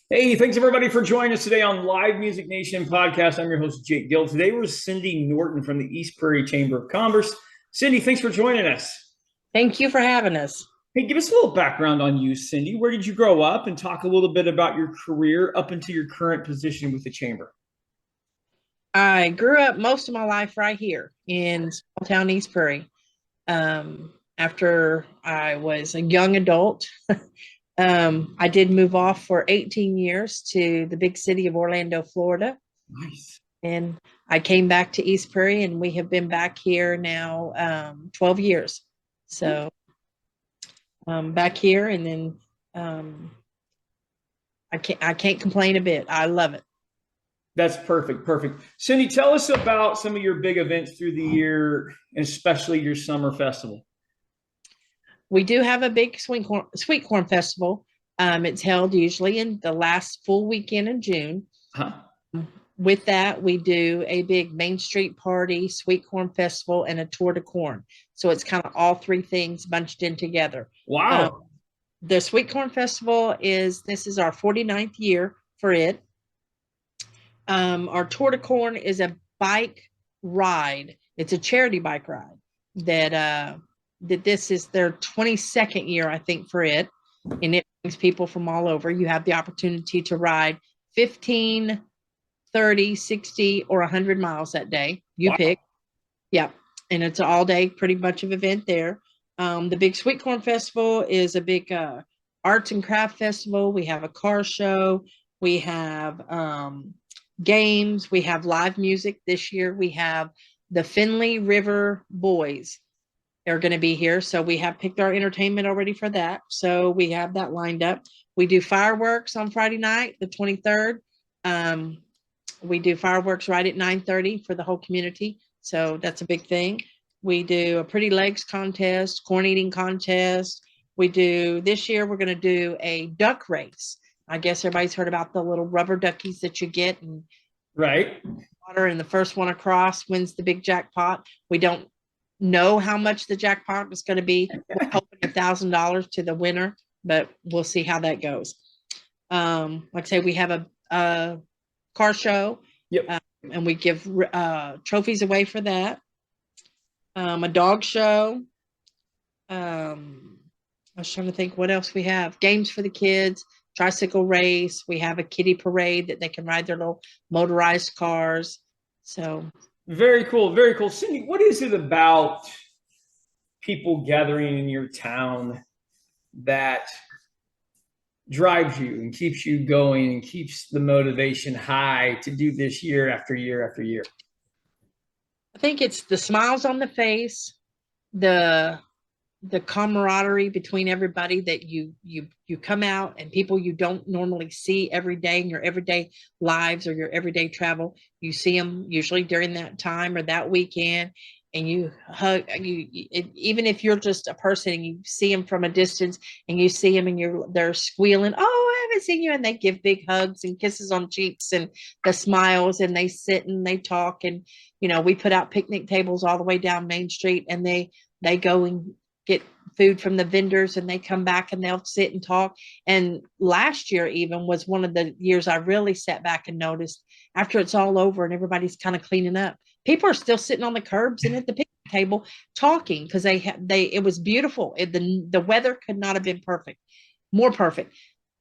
Hey, thanks everybody for joining us today on Live Music Nation podcast. I'm your host, Jake Gill. Today we're Cyndi Norton from the East Prairie Chamber of Commerce. Cyndi, thanks for joining us. Thank you for having us. Hey, give us a little background on you, Cyndi. Where did you grow up and talk a little bit about your career up into your current position with the Chamber? I grew up most of my life right here in small town East Prairie. After I was a young adult, I did move off for 18 years to the big city of Orlando, Florida. Nice. And I came back to East Prairie, and we have been back here now 12 years. So back here, and then um, I can't complain a bit. I love it. That's perfect. Perfect. Cyndi, tell us about some of your big events through the year, and especially your summer festival. We do have a big sweet corn festival. It's held usually in the last full weekend in June. Huh? With that, we do a big Main Street party, sweet corn festival, and a tour de corn. So it's kind of all three things bunched in together. Um, Wow. the sweet corn festival this is our 49th year for it. Our tour de corn is a bike ride. It's a charity bike ride that this is their 22nd year, I think, for it. And it brings people from all over. You have the opportunity to ride 15, 30, 60, or 100 miles that day. You Wow. pick. Yeah. And it's an all day, pretty much of event there. The Big Sweet Corn Festival is a big arts and craft festival. We have a car show. We have games. We have live music. This year we have the Finley River Boys. They're going to be here. So we have picked our entertainment already for that. So we have that lined up. We do fireworks on Friday night, the 23rd. We do fireworks right at 9:30 for the whole community. So that's a big thing. We do a pretty legs contest, corn eating contest. We do this year, we're going to do a duck race. I guess everybody's heard about the little rubber duckies that you get and Right. water, and the first one across wins the big jackpot. We don't know how much the jackpot is going to be. We're hoping $1,000 to the winner, but we'll see how that goes. Like I say, we have a car show, Yep. and we give trophies away for that. A dog show. I was trying to think what else we have. Games for the kids, tricycle race. We have a kiddie parade that they can ride their little motorized cars. So Very cool. Very cool. Cyndi, what is it about people gathering in your town that drives you and keeps you going and keeps the motivation high to do this year after year after year? I think it's the smiles on the face, the the camaraderie between everybody, that you come out, and people you don't normally see every day in your everyday lives or your everyday travel, you see them usually during that time or that weekend, and you hug even if you're just a person and you see them from a distance, and you see them and they're squealing, oh, I haven't seen you, and they give big hugs and kisses on cheeks and the smiles, and they sit and they talk. And we put out picnic tables all the way down Main Street, and they go and get food from the vendors, and they come back and they'll sit and talk. And last year even was one of the years I really sat back and noticed, after it's all over and everybody's kind of cleaning up, people are still sitting on the curbs and at the picnic table talking, because it was beautiful. The weather could not have been more perfect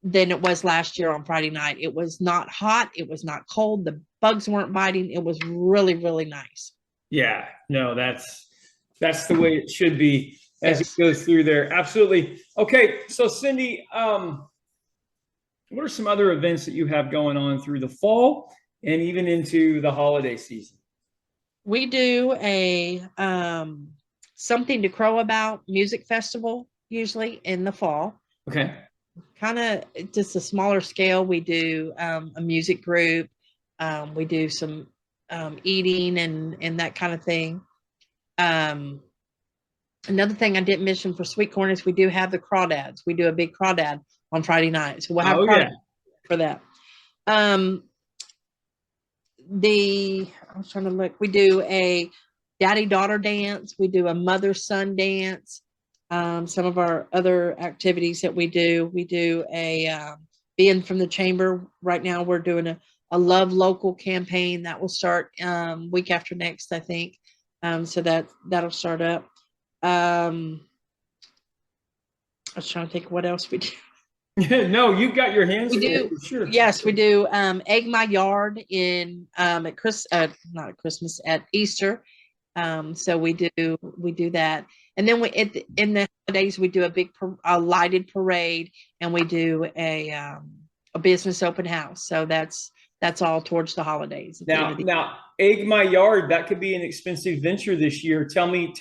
than it was last year on Friday night. It was not hot, it was not cold, the bugs weren't biting. It was really, really nice. Yeah, no, that's the way it should be as it Yes. goes through there. Absolutely. Okay, so Cyndi, what are some other events that you have going on through the fall and even into the holiday season? We do a something to crow about music festival usually in the fall. Okay. Kind of just a smaller scale. We do a music group. We do some eating and that kind of thing. Um, Another thing I didn't mention for sweet corn is we do have the crawdads. We do a big crawdad on Friday night, so we'll have Oh yeah. crawdad for that. Um, the I was trying to look. We do a daddy daughter dance. We do a mother son dance. Some of our other activities that we do a being from the chamber right now, we're doing a Love Local campaign that will start week after next, I think. So that'll start up. I was trying to think what else we do. No, you got your hands We full do, for sure. yes, we do. Egg My Yard in at not at Christmas, at Easter. So we do that, and then in the holidays we do a lighted parade, and we do a business open house. So that's all towards the holidays. At the end of the year. Now, Egg My Yard, that could be an expensive venture this year. Tell me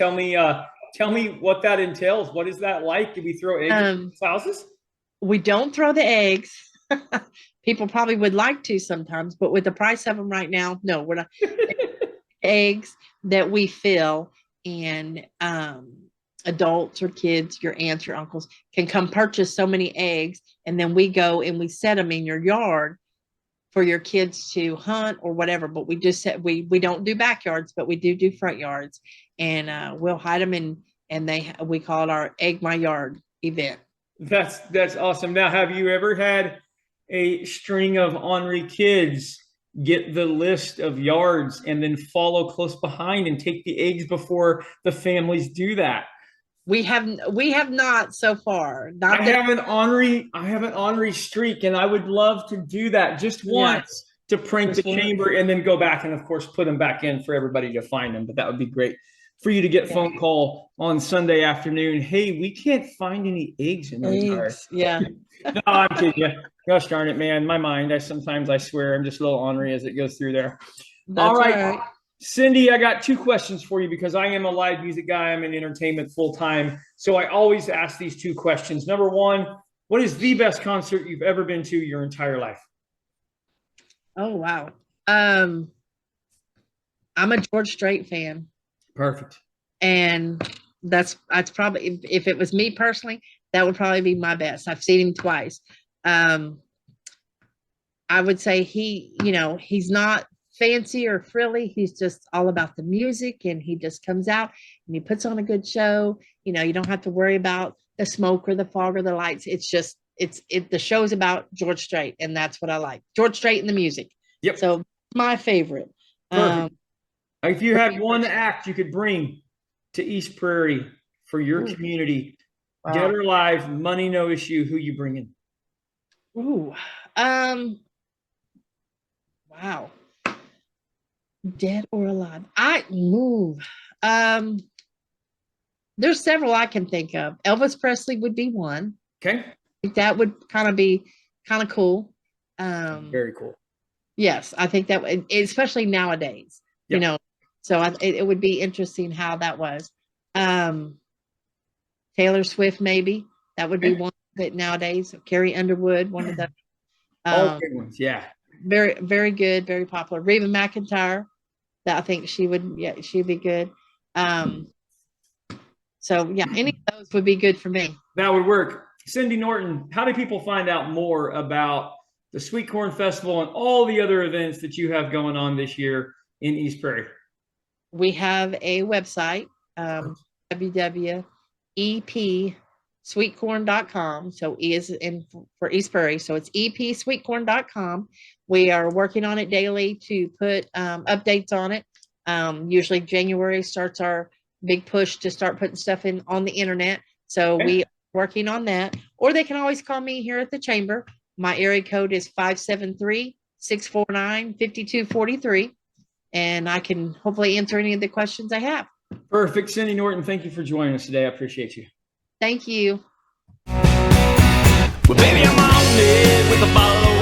what that entails. What is that like? Do we throw eggs in houses? We don't throw the eggs. People probably would like to sometimes, but with the price of them right now, no, we're not. Eggs that we fill, and adults or kids, your aunts, your uncles can come purchase so many eggs, and then we go and we set them in your yard for your kids to hunt or whatever. But we just said we don't do backyards, but we do front yards, and we'll hide them in, and we call it our Egg My Yard event. That's awesome. Now, have you ever had a string of ornery kids get the list of yards and then follow close behind and take the eggs before the families do that? We have not so far. I have an ornery streak, and I would love to do that just once to prank the chamber, and then go back and of course put them back in for everybody to find them. But that would be great for you to get phone call on Sunday afternoon. Hey, we can't find any eggs in those jars. Yeah. No, I'm kidding you. Gosh darn it, man. My mind, I swear I'm just a little ornery as it goes through there. All right. Cyndi, I got 2 questions for you because I am a live music guy. I'm in entertainment full time. So I always ask these 2 questions. Number 1, what is the best concert you've ever been to your entire life? Oh, wow. I'm a George Strait fan. Perfect. And that's probably, if it was me personally, that would probably be my best. I've seen him twice. I would say he's not fancy or frilly. He's just all about the music, and he just comes out and he puts on a good show. You don't have to worry about the smoke or the fog or the lights. It's just, the show's about George Strait, and that's what I like. George Strait and the music. Yep. So my favorite. If you had one act you could bring to East Prairie for your community, dead or alive, money, no issue, who you bringing? Ooh. Wow. Dead or alive. There's several I can think of. Elvis Presley would be one. Okay. That would kind of be kind of cool. Very cool. Yes, I think that, especially nowadays, so it would be interesting how that was. Taylor Swift, maybe that would be one that nowadays. Carrie Underwood, one of the all good ones. Yeah. Very, very good, very popular. Reba McEntire, that I think she'd be good. So yeah, any of those would be good for me. That would work. Cyndi Norton, how do people find out more about the Sweet Corn Festival and all the other events that you have going on this year in East Prairie? We have a website, www.epsweetcorn.com. So E is in for East Prairie. So it's epsweetcorn.com. We are working on it daily to put updates on it. Usually January starts our big push to start putting stuff on the internet. So we are working on that. Or they can always call me here at the chamber. My area code is 573-649-5243. And I can hopefully answer any of the questions I have. Perfect. Cyndi Norton, thank you for joining us today. I appreciate you. Thank you. Well, baby, I'm on it with a bottle